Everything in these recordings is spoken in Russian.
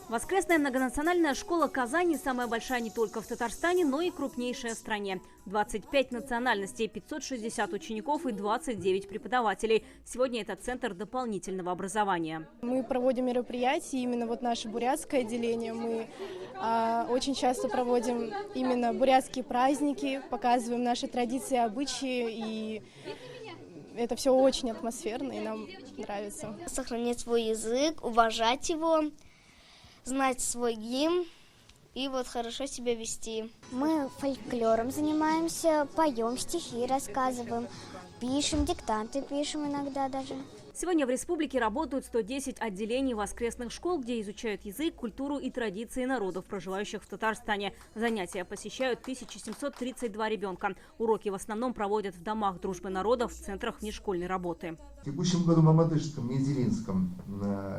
Воскресная многонациональная школа Казани самая большая не только в Татарстане, но и крупнейшая в стране. 25 национальностей, 560 учеников и 29 преподавателей. Сегодня это центр дополнительного образования. Мы проводим мероприятия, именно вот наше бурятское отделение. Мы очень часто проводим именно бурятские праздники, показываем наши традиции, обычаи, и это все очень атмосферно и нам нравится. Сохранять свой язык, уважать его, знать свой гимн и вот хорошо себя вести. Мы фольклором занимаемся, поем стихи, рассказываем, пишем, диктанты пишем иногда даже. Сегодня в республике работают 110 отделений воскресных школ, где изучают язык, культуру и традиции народов, проживающих в Татарстане. Занятия посещают 1732 ребенка. Уроки в основном проводят в домах дружбы народов, в центрах внешкольной работы. В текущем году в Мамадышском, Мензелинском,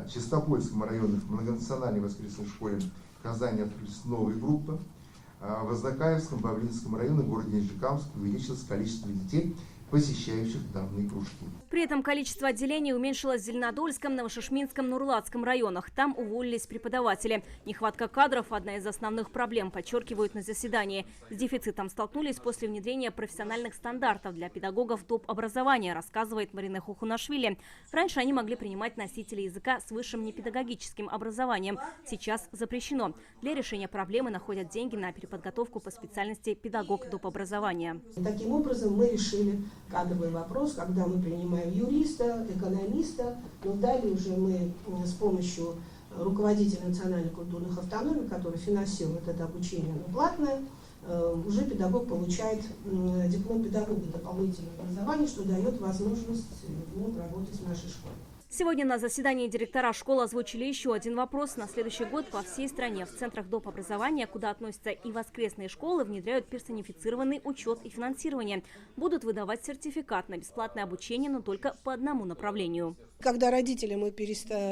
Чистопольском районах многонациональной воскресной школе в Казани открылись новые группы. В Азнакаевском, Павлинском районах, в городе Нижнекамск увеличилось количество детей, посещающих данные кружки. При этом количество отделений уменьшилось в Зеленодольском, Новошишминском, Нурлатском районах. Там уволились преподаватели. Нехватка кадров – одна из основных проблем, подчеркивают на заседании. С дефицитом столкнулись после внедрения профессиональных стандартов для педагогов доп. Образования, рассказывает Марина Хухунашвили. Раньше они могли принимать носителей языка с высшим непедагогическим образованием. Сейчас запрещено. Для решения проблемы находят деньги на переподготовку по специальности педагог доп. Образования. Таким образом мы решили кадровый вопрос, когда мы принимаем юриста, экономиста, но далее уже мы с помощью руководителя национальных культурных автономий, который финансирует это обучение, но платное, уже педагог получает диплом педагога дополнительного образования, что дает возможность работать в нашей школе. Сегодня на заседании директора школ озвучили еще один вопрос. На следующий год по всей стране в центрах доп. Образования, куда относятся и воскресные школы, внедряют персонифицированный учет и финансирование. Будут выдавать сертификат на бесплатное обучение, но только по одному направлению. Когда родители мы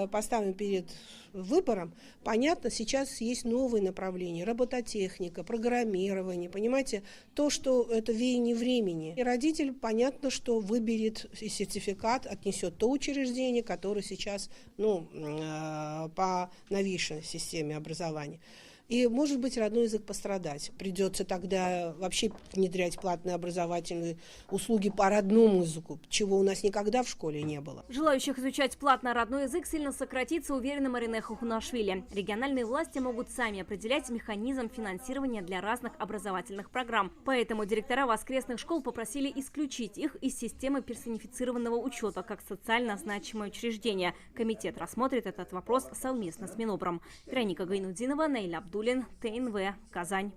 поставим перед выбором, понятно, сейчас есть новые направления: робототехника, программирование, понимаете, то, что это веяние времени. И родитель, понятно, что выберет сертификат, отнесет то учреждение, которое сейчас по новейшей системе образования. И, может быть, родной язык пострадать. Придется тогда вообще внедрять платные образовательные услуги по родному языку, чего у нас никогда в школе не было. Желающих изучать платно родной язык сильно сократится, уверена Марина Хухунашвили. Региональные власти могут сами определять механизм финансирования для разных образовательных программ. Поэтому директора воскресных школ попросили исключить их из системы персонифицированного учета как социально значимое учреждение. Комитет рассмотрит этот вопрос совместно с Минобром. Вероника Гайнудинова, Наиля Абдулин, ТНВ, Казань.